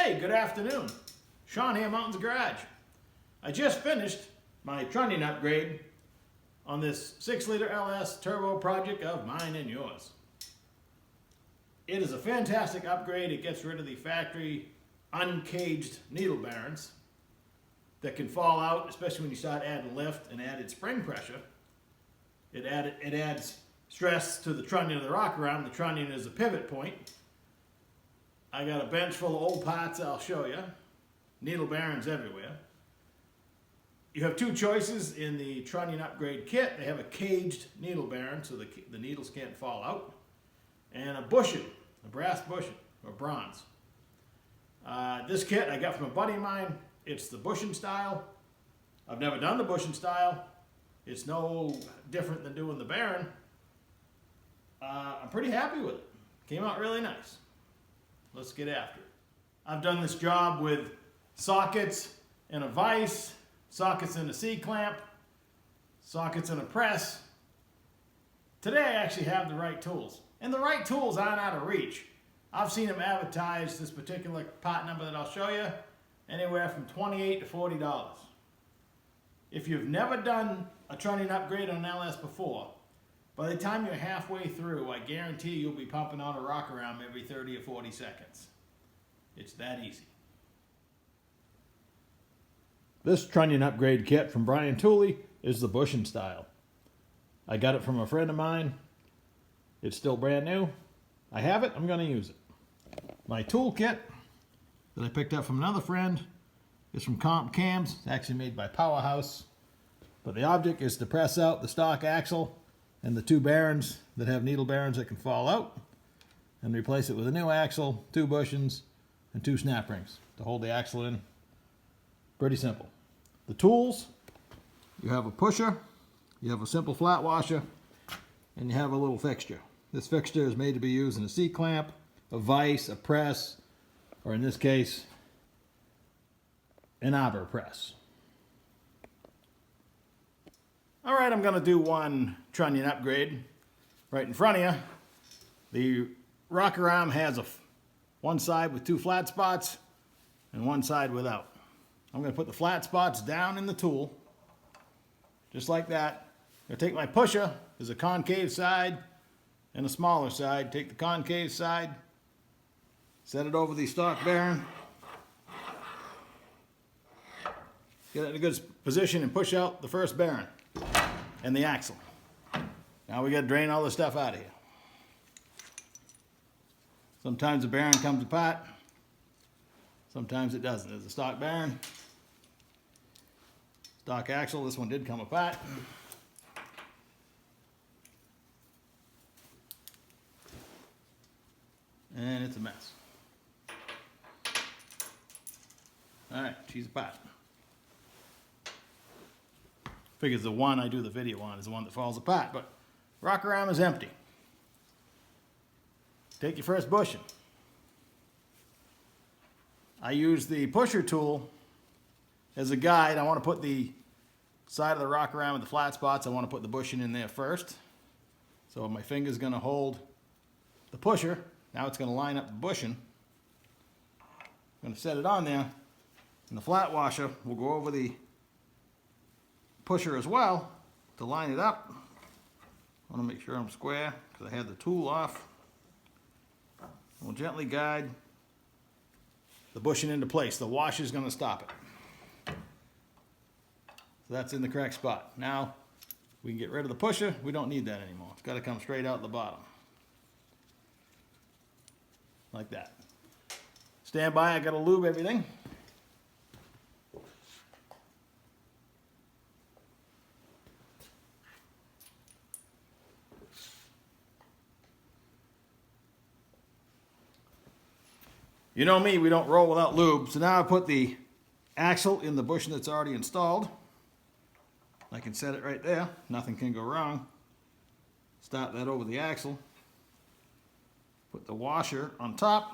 Hey, good afternoon. Sean here, Mountains Garage. I just finished my Trunnion upgrade on this 6-liter LS turbo project of mine and yours. It is a fantastic upgrade. It gets rid of the factory uncaged needle bearings that can fall out, especially when you start adding lift and added spring pressure. It adds stress to the trunnion of the rocker arm. The trunnion is a pivot point. I got a bench full of old parts I'll show you. Needle bearings everywhere. You have two choices in the Trunnion upgrade kit. They have a caged needle bearing so the needles can't fall out, and a bushing, a brass bushing, or bronze. This kit I got from a buddy of mine. It's the bushing style. I've never done the bushing style. It's no different than doing the bearing. I'm pretty happy with it. Came out really nice. Let's get after it. I've done this job with sockets and a vise, sockets and a C-clamp, sockets and a press. Today I actually have the right tools. And the right tools aren't out of reach. I've seen them advertise, this particular part number that I'll show you, anywhere from $28 to $40. If you've never done a Trunnion upgrade on an LS before, by the time you're halfway through, I guarantee you'll be pumping on a rocker arm every 30 or 40 seconds. It's that easy. This Trunnion upgrade kit from Brian Tooley is the bushing style. I got it from a friend of mine. It's still brand new. I have it, I'm going to use it. My tool kit that I picked up from another friend is from Comp Cams. It's actually made by Powerhouse. But the object is to press out the stock axle and the two bearings that have needle bearings that can fall out, and replace it with a new axle, two bushings, and two snap rings to hold the axle in. Pretty simple. The tools, you have a pusher, you have a simple flat washer, and you have a little fixture. This fixture is made to be used in a C-clamp, a vise, a press, or in this case, an arbor press. All right, I'm going to do one Trunnion upgrade right in front of you. The rocker arm has one side with two flat spots and one side without. I'm going to put the flat spots down in the tool, just like that. I'm going to take my pusher. There's a concave side and a smaller side. Take the concave side, set it over the stock bearing, get it in a good position and push out the first bearing and the axle. Now we got to drain all this stuff out of here. Sometimes the bearing comes apart, sometimes it doesn't. There's a stock bearing, stock axle. This one did come apart. And it's a mess. All right, she's apart. Figures the one I do the video on is the one that falls apart, but rocker arm is empty. Take your first bushing. I use the pusher tool as a guide. I want to put the side of the rocker arm with the flat spots. I want to put the bushing in there first. So my finger's going to hold the pusher. Now it's going to line up the bushing. I'm going to set it on there, and the flat washer will go over the pusher as well to line it up. I want to make sure I'm square because I had the tool off. We'll gently guide the bushing into place. The washer is going to stop it. So that's in the correct spot. Now we can get rid of the pusher. We don't need that anymore. It's got to come straight out the bottom. Like that. Stand by, I got to lube everything. You know me, we don't roll without lube. So now I put the axle in the bushing that's already installed. I can set it right there. Nothing can go wrong. Start that over the axle. Put the washer on top.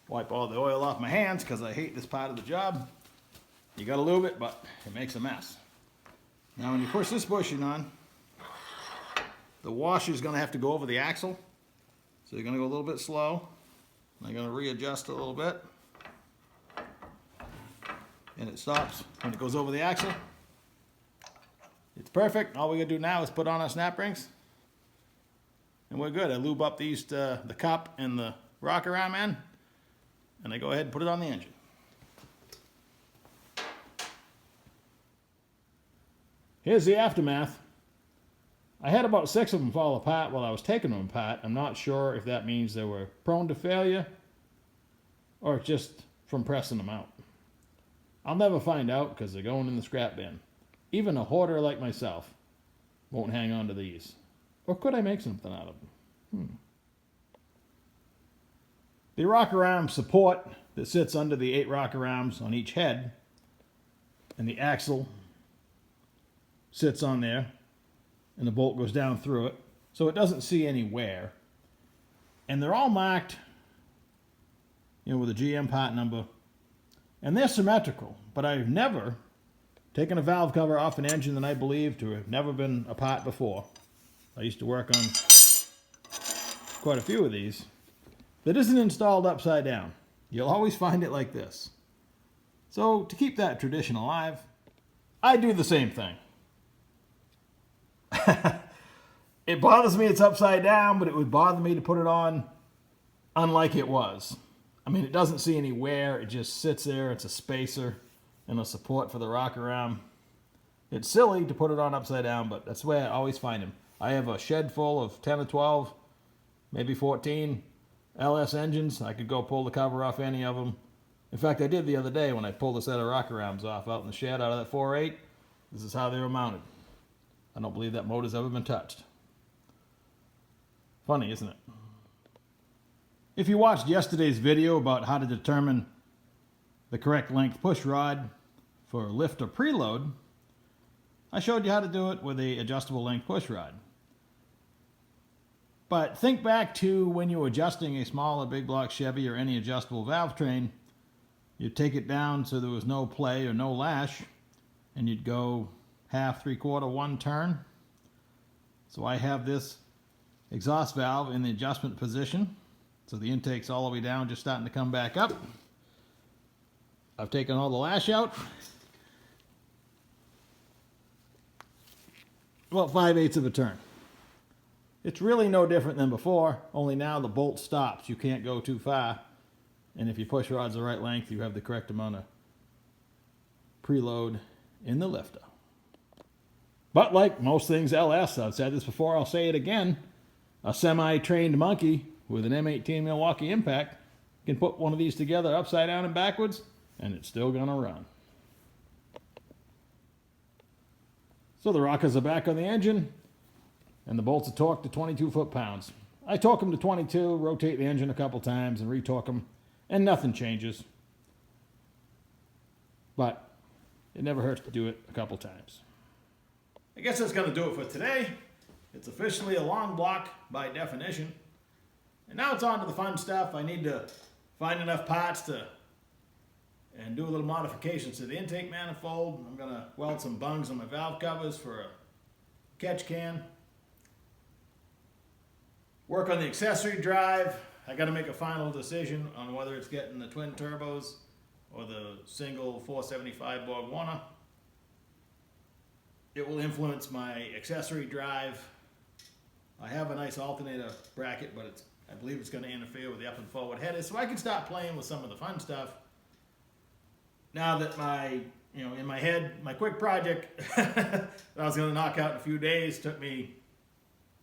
Wipe all the oil off my hands because I hate this part of the job. You gotta lube it, but it makes a mess. Now when you push this bushing on, the washer is gonna have to go over the axle. So you're gonna go a little bit slow. I'm gonna readjust a little bit. and it stops when it goes over the axle. It's perfect. All we gotta do now is put on our snap rings, and we're good. I lube up the cup and the rocker arm end, and I go ahead and put it on the engine. Here's the aftermath. I had about 6 of them fall apart while I was taking them apart. I'm not sure if that means they were prone to failure or just from pressing them out. I'll never find out because they're going in the scrap bin. Even a hoarder like myself won't hang on to these. Or could I make something out of them? The rocker arm support that sits under the 8 rocker arms on each head, and the axle sits on there, and the bolt goes down through it, so it doesn't see any wear. And they're all marked, with a GM part number, and they're symmetrical, but I've never taken a valve cover off an engine that I believe to have never been apart before. I used to work on quite a few of these. That isn't installed upside down. You'll always find it like this. So to keep that tradition alive, I do the same thing. It bothers me it's upside down, but it would bother me to put it on unlike it was. I mean, it doesn't see any wear. It just sits there. It's a spacer and a support for the rocker arm. It's silly to put it on upside down, but that's the way I always find them. I have a shed full of 10 or 12, maybe 14 LS engines. I could go pull the cover off any of them. In fact, I did the other day when I pulled a set of rocker arms off out in the shed out of that 4.8. This is how they were mounted. I don't believe that motor's ever been touched. Funny, isn't it? If you watched yesterday's video about how to determine the correct length push rod for lift or preload, I showed you how to do it with a adjustable length push rod. But think back to when you were adjusting a small or big block Chevy or any adjustable valve train. You'd take it down so there was no play or no lash, and you'd go half, 3/4, 1 turn. So I have this exhaust valve in the adjustment position. So the intake's all the way down, just starting to come back up. I've taken all the lash out. About 5/8 of a turn. It's really no different than before, only now the bolt stops. You can't go too far. And if your push rod's the right length, you have the correct amount of preload in the lifter. But like most things LS, I've said this before, I'll say it again, a semi-trained monkey with an M18 Milwaukee Impact can put one of these together upside down and backwards, and it's still gonna run. So the rockers are back on the engine, and the bolts are torqued to 22 foot-pounds. I torque them to 22, rotate the engine a couple times, and retorque them, and nothing changes. But it never hurts to do it a couple times. I guess that's going to do it for today. It's officially a long block by definition. And now it's on to the fun stuff. I need to find enough parts and do a little modifications to the intake manifold. I'm going to weld some bungs on my valve covers for a catch can. Work on the accessory drive. I got to make a final decision on whether it's getting the twin turbos or the single 475 Borg Warner. It will influence my accessory drive. I have a nice alternator bracket, but I believe it's going to interfere with the up and forward headers, so I can start playing with some of the fun stuff. Now that in my head, my quick project that I was going to knock out in a few days took me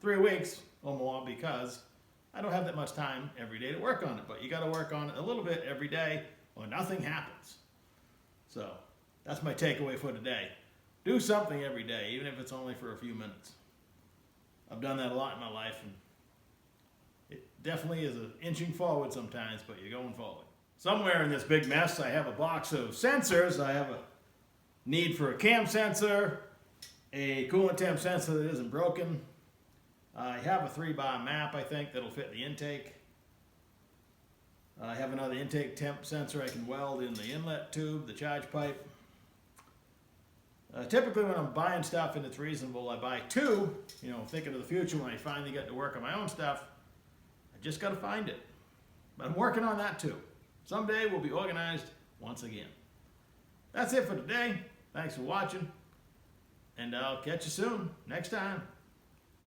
3 weeks or more because I don't have that much time every day to work on it, but you got to work on it a little bit every day or nothing happens. So that's my takeaway for today. Do something every day, even if it's only for a few minutes. I've done that a lot in my life, and it definitely is inching forward sometimes, but you're going forward. Somewhere in this big mess, I have a box of sensors. I have a need for a cam sensor, a coolant temp sensor that isn't broken. I have a 3-bar map, I think, that'll fit the intake. I have another intake temp sensor I can weld in the inlet tube, the charge pipe. Typically when I'm buying stuff and it's reasonable, I buy 2, thinking of the future when I finally get to work on my own stuff. I just got to find it. But I'm working on that too. Someday we'll be organized once again. That's it for today. Thanks for watching, and I'll catch you soon next time.